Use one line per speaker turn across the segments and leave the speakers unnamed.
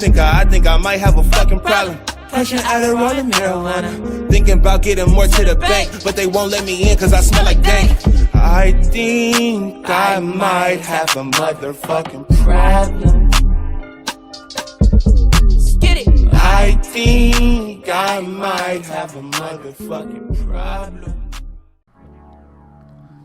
I think I might have a fucking problem. Pushing out a rolling marijuana. Thinking about getting more to the bank, but they won't let me in cause I smell like dank. I think I might have a motherfucking problem.
Get it.
I think I might have a motherfucking problem.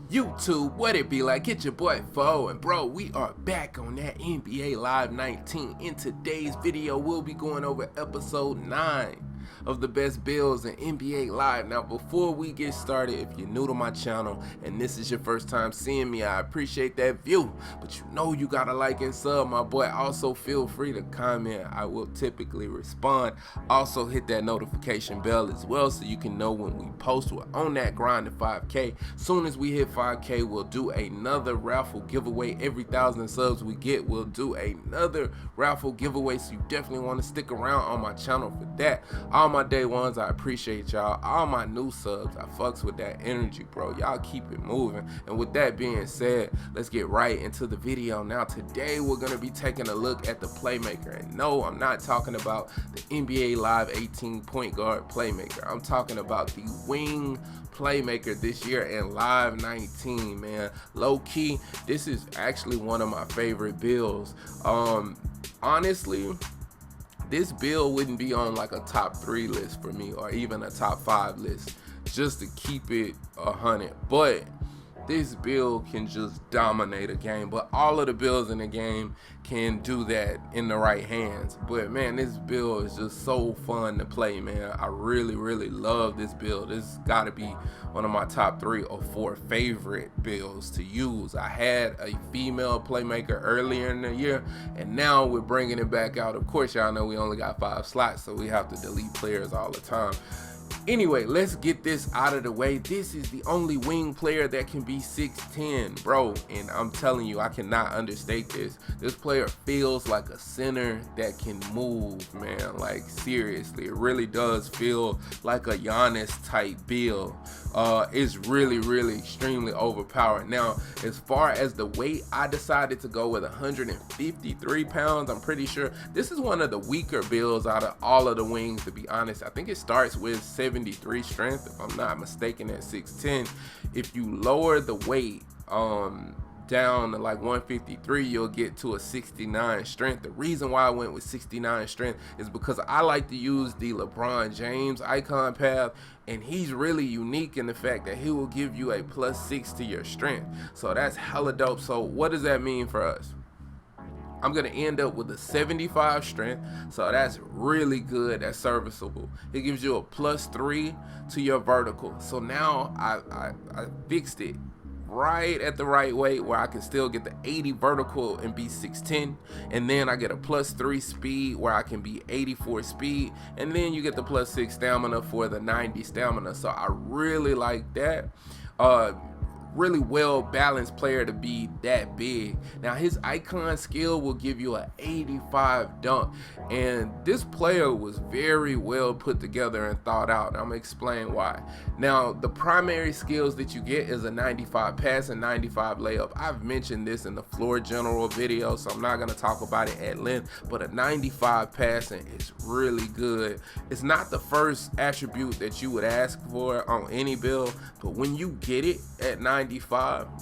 YouTube, what it be like? Get your boy Fo, and bro, we are back on that NBA Live 19. In today's video, we'll be going over episode 9 of the best builds in NBA Live. Now, before we get started, if you're new to my channel and this is your first time seeing me, I appreciate that view, but you know you gotta like and sub, my boy. Also, feel free to comment. I will typically respond. Also, hit that notification bell as well so you can know when we post. We're on that grind to 5K. Soon as we hit 5K, we'll do another raffle giveaway. Every 1,000 subs we get, we'll do another raffle giveaway, so you definitely want to stick around on my channel for that. All my day ones, I appreciate y'all. All my new subs, I fucks with that energy, bro. Y'all keep it moving. And with that being said, let's get right into the video. Now, today we're gonna be taking a look at the Playmaker. And no, I'm not talking about the NBA Live 18 point guard Playmaker. I'm talking about the wing Playmaker this year in Live 19, man. Low key, this is actually one of my favorite builds. Honestly, this build wouldn't be on like a top 3 list for me, or even a top 5 list, just to keep it 100. But this build can just dominate a game. But all of the builds in the game can do that in the right hands. But man, this build is just so fun to play, man. I really love this build. This gotta be one of my top 3 or 4 favorite builds to use. I had a female Playmaker earlier in the year, and now we're bringing it back out. Of course, y'all know we only got 5 slots, so we have to delete players all the time. Anyway, let's get this out of the way. This is the only wing player that can be 6'10", bro. And I'm telling you, I cannot understate this. This player feels like a center that can move, man. Like, seriously, it really does feel like a Giannis type build. It's really extremely overpowered. Now, as far as the weight, I decided to go with 153 pounds. I'm pretty sure this is one of the weaker builds out of all of the wings, to be honest. I think it starts with 73 strength, if I'm not mistaken, at 6'10". If you lower the weight down to like 153, you'll get to a 69 strength. The reason why I went with 69 strength is because I like to use the LeBron James icon path, and he's really unique in the fact that he will give you a +6 to your strength. So that's hella dope. So what does that mean for us? I'm gonna end up with a 75 strength, so that's really good. That's serviceable. It gives you a +3 to your vertical. So now I fixed it right at the right weight where I can still get the 80 vertical and be 6'10", and then I get a +3 speed where I can be 84 speed, and then you get the +6 stamina for the 90 stamina. So I really like that. Really well balanced player to be that big. Now, his icon skill will give you an 85 dunk, and this player was very well put together and thought out. I'm gonna explain why. Now, the primary skills that you get is a 95 pass and 95 layup. I've mentioned this in the floor general video, so I'm not gonna talk about it at length, but a 95 passing is really good. It's not the first attribute that you would ask for on any build, but when you get it at 95,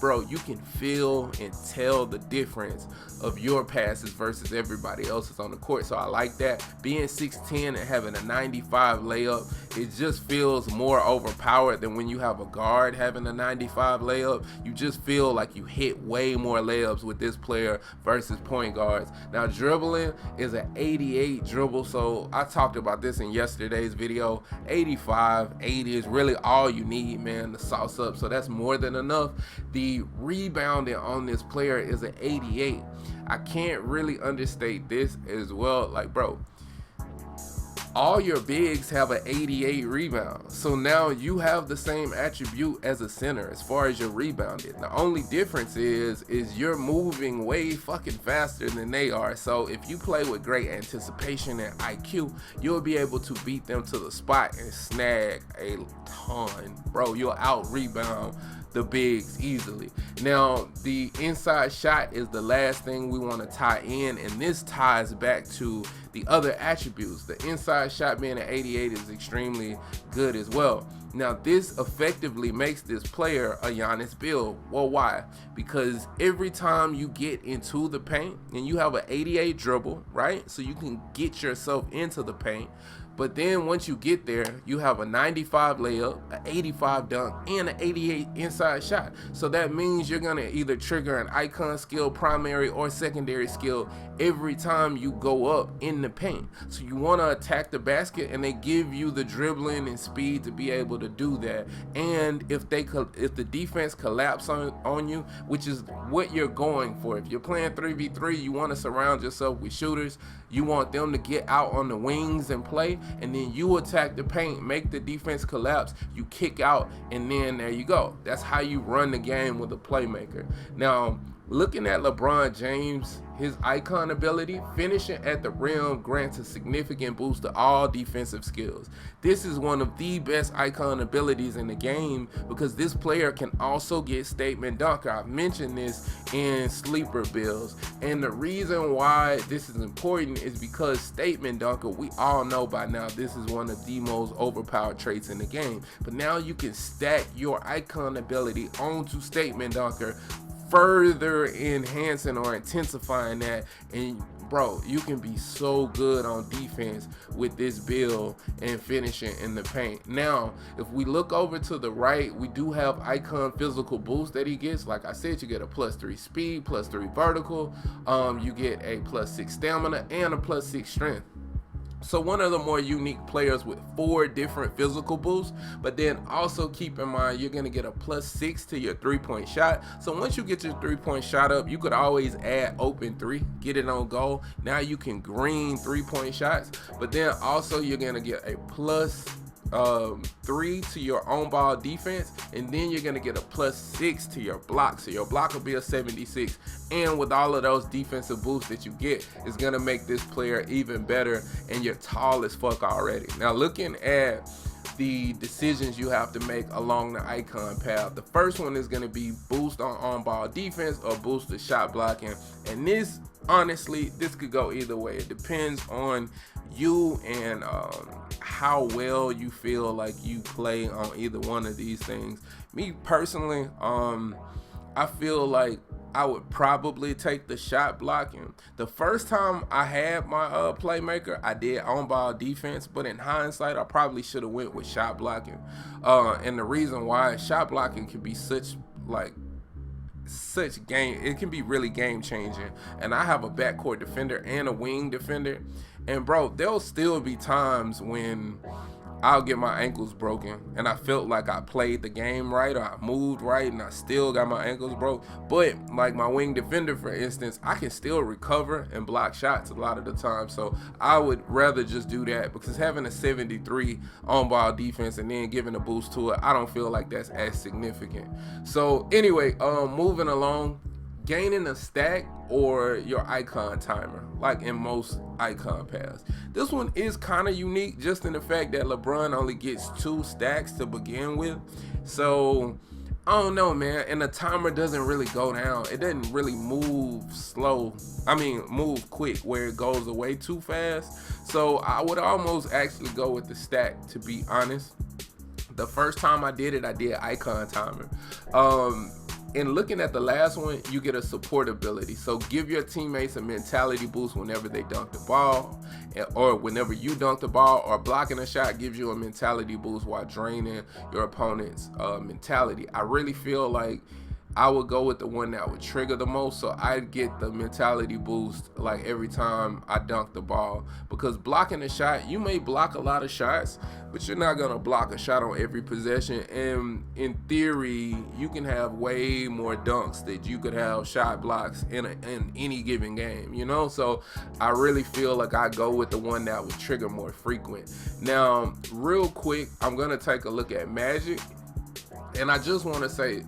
bro, you can feel and tell the difference of your passes versus everybody else's on the court. So I like that. Being 6'10" and having a 95 layup, it just feels more overpowered than when you have a guard having a 95 layup. You just feel like you hit way more layups with this player versus point guards. Now, dribbling is an 88 dribble, so I talked about this in yesterday's video. 85, 80 is really all you need, man, to sauce up, so that's more than enough. The rebounding on this player is an 88. I can't really understate this as well. Like, bro, all your bigs have an 88 rebound. So now you have the same attribute as a center as far as your rebounding. The only difference is you're moving way fucking faster than they are. So if you play with great anticipation and IQ, you'll be able to beat them to the spot and snag a ton. Bro, you'll out rebound the bigs easily. Now, the inside shot is the last thing we want to tie in, and this ties back to the other attributes. The inside shot being an 88 is extremely good as well. Now, this effectively makes this player a Giannis build. Well, why? Because every time you get into the paint and you have an 88 dribble, right? So you can get yourself into the paint. But then once you get there, you have a 95 layup, an 85 dunk, and an 88 inside shot. So that means you're going to either trigger an icon skill, primary or secondary skill every time you go up in the paint. So you want to attack the basket, and they give you the dribbling and speed to be able to do that. And if the defense collapse on you, which is what you're going for. If you're playing 3v3, you want to surround yourself with shooters. You want them to get out on the wings and play, and then you attack the paint, make the defense collapse, you kick out, and then there you go. That's how you run the game with a playmaker. Now, looking at LeBron James, his icon ability, finishing at the rim grants a significant boost to all defensive skills. This is one of the best icon abilities in the game because this player can also get statement dunker. I've mentioned this in sleeper builds, and the reason why this is important is because statement dunker, we all know by now, this is one of the most overpowered traits in the game. But now you can stack your icon ability onto statement dunker, further enhancing or intensifying that, and bro, you can be so good on defense with this build and finishing in the paint. Now, if we look over to the right, we do have icon physical boost that he gets. Like I said, you get a +3 speed, +3 vertical, you get a +6 stamina, and a +6 strength. So one of the more unique players with 4 different physical boosts, but then also keep in mind you're going to get a +6 to your 3-point shot. So once you get your 3-point shot up, you could always add open 3, get it on goal. Now you can green 3-point shots, but then also you're going to get a +3 to your on ball defense, and then you're gonna get a +6 to your block. So your block will be a 76, and with all of those defensive boosts that you get, it's gonna make this player even better, and you're tall as fuck already. Now, looking at the decisions you have to make along the icon path, the first one is going to be boost on ball defense or boost the shot blocking, and this, honestly, this could go either way. It depends on you and how well you feel like you play on either one of these things. Me personally, I feel like I would probably take the shot blocking. The first time I had my playmaker, I did on ball defense, but in hindsight, I probably should have went with shot blocking. And the reason why, shot blocking can be such game, it can be really game changing. And I have a backcourt defender and a wing defender, and bro, there'll still be times when I'll get my ankles broken and I felt like I played the game right or I moved right and I still got my ankles broke. But like my wing defender, for instance, I can still recover and block shots a lot of the time. So I would rather just do that, because having a 73 on ball defense and then giving a boost to it, I don't feel like that's as significant. So anyway, moving along, gaining a stack or your icon timer, like in most icon paths. This one is kind of unique just in the fact that LeBron only gets 2 stacks to begin with. So I don't know, man, and the timer doesn't really go down. It doesn't really move move quick where it goes away too fast. So I would almost actually go with the stack, to be honest. The first time I did it, I did icon timer. And looking at the last one, you get a support ability. So give your teammates a mentality boost whenever they dunk the ball, or whenever you dunk the ball, or blocking a shot gives you a mentality boost while draining your opponent's mentality. I really feel like I would go with the one that would trigger the most, so I'd get the mentality boost like every time I dunk the ball, because blocking a shot, you may block a lot of shots, but you're not gonna block a shot on every possession, and in theory you can have way more dunks that you could have shot blocks in any given game, you know. So I really feel like I go with the one that would trigger more frequent. Now real quick, I'm gonna take a look at Magic, and I just want to say,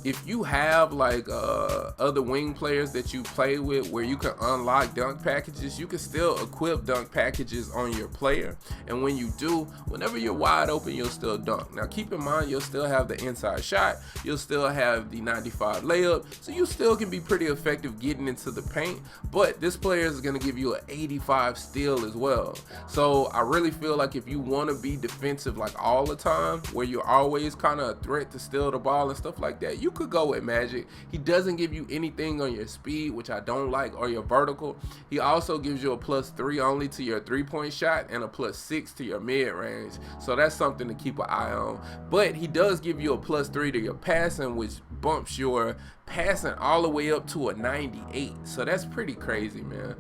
if you have like other wing players that you play with where you can unlock dunk packages, you can still equip dunk packages on your player, and when you do, whenever you're wide open, you'll still dunk. Now keep in mind, you'll still have the inside shot, you'll still have the 95 layup, so you still can be pretty effective getting into the paint, but this player is going to give you an 85 steal as well. So I really feel like if you want to be defensive like all the time, where you're always kind of a threat to steal the ball and stuff like that, you could go with Magic. He doesn't give you anything on your speed, which I don't like, or your vertical. He also gives you a +3 only to your 3-point shot and a +6 to your mid-range, so that's something to keep an eye on. But he does give you a +3 to your passing, which bumps your passing all the way up to a 98, so that's pretty crazy, man.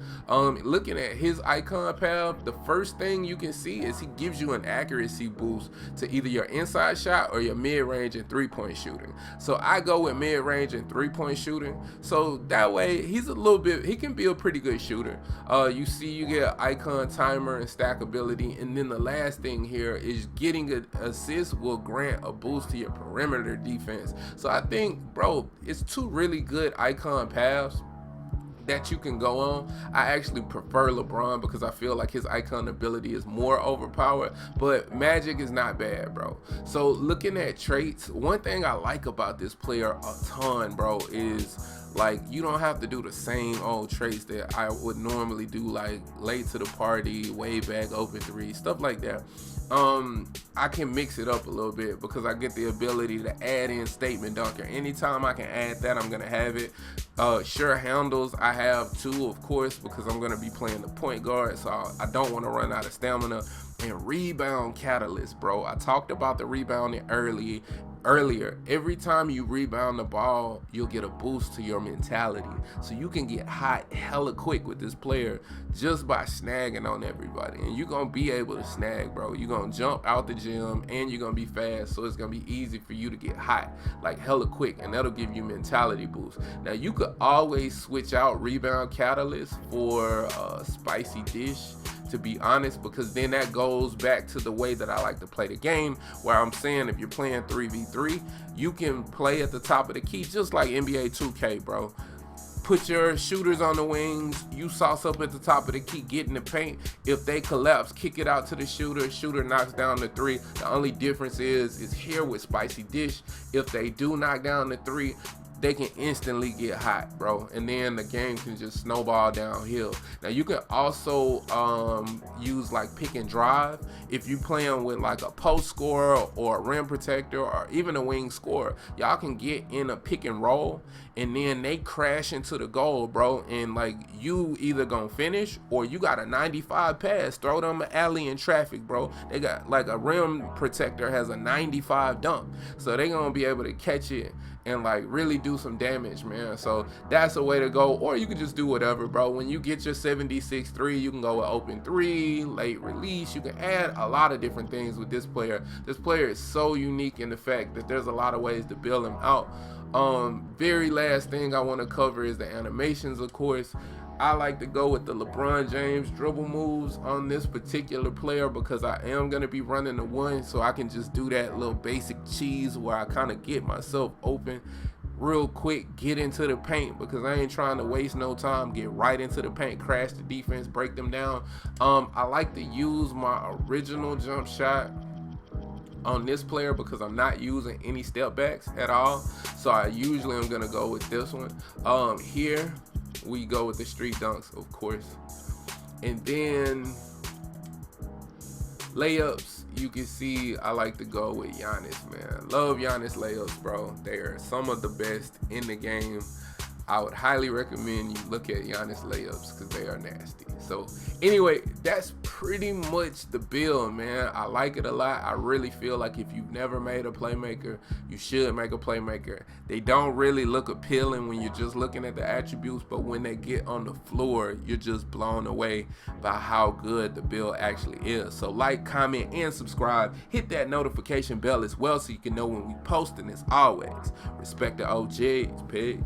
Looking at his icon path, the first thing you can see is he gives you an accuracy boost to either your inside shot or your mid-range and 3-point shooting. So I go with mid-range and 3-point shooting, so that way he can be a pretty good shooter. You see, you get icon timer and stackability, and then the last thing here is getting an assist will grant a boost to your perimeter defense. So I think, bro, it's two really good icon paths that you can go on. I actually prefer LeBron because I feel like his icon ability is more overpowered, but Magic is not bad, bro. So looking at traits, one thing I like about this player a ton, bro, is like you don't have to do the same old traits that I would normally do, like late to the party, way back, open three, stuff like that. I can mix it up a little bit because I get the ability to add in statement dunker. Anytime I can add that, I'm gonna have it. Sure handles, I have two, of course, because I'm gonna be playing the point guard, so I don't want to run out of stamina. And rebound catalyst, bro. I talked about the rebounding earlier. Every time you rebound the ball, you'll get a boost to your mentality, so you can get hot hella quick with this player just by snagging on everybody. And you're gonna be able to snag, bro. You're gonna jump out the gym and you're gonna be fast, so it's gonna be easy for you to get hot like hella quick, and that'll give you mentality boost. Now you could always switch out rebound catalyst for spicy dish, to be honest, because then that goes back to the way that I like to play the game, where I'm saying if you're playing 3v3, you can play at the top of the key just like NBA 2K, bro. Put your shooters on the wings, you sauce up at the top of the key, get in the paint. If they collapse, kick it out to the shooter knocks down the three. The only difference is here with Spicy Dish, if they do knock down the three, they can instantly get hot, bro, and then the game can just snowball downhill. Now you can also use like pick and drive if you playing with like a post scorer or a rim protector or even a wing scorer. Y'all can get in a pick and roll, and then they crash into the goal, bro, and like you either gonna finish or you got a 95 pass, throw them an alley in traffic, bro. They got like a rim protector has a 95 dunk, so they gonna be able to catch it and like really do some damage, man. So that's a way to go. Or you can just do whatever, bro. When you get your 76-3, you can go with open three, late release. You can add a lot of different things with this player. This player is so unique in the fact that there's a lot of ways to build him out. Very last thing I want to cover is the animations, of course. I like to go with the LeBron James dribble moves on this particular player because I am going to be running the one, so I can just do that little basic cheese where I kind of get myself open real quick, get into the paint, because I ain't trying to waste no time, get right into the paint, crash the defense, break them down. I like to use my original jump shot on this player because I'm not using any step backs at all, so I usually am going to go with this one. Here we go with the street dunks, of course, and then layups. You can see I like to go with Giannis, man. Love Giannis layups, bro. They're some of the best in the game. I would highly recommend you look at Giannis layups because they are nasty. So anyway, that's pretty much the build, man. I like it a lot. I really feel like if you've never made a playmaker, you should make a playmaker. They don't really look appealing when you're just looking at the attributes, but when they get on the floor, you're just blown away by how good the build actually is. So like, comment, and subscribe. Hit that notification bell as well so you can know when we post, and as always, respect the OGs. Peace.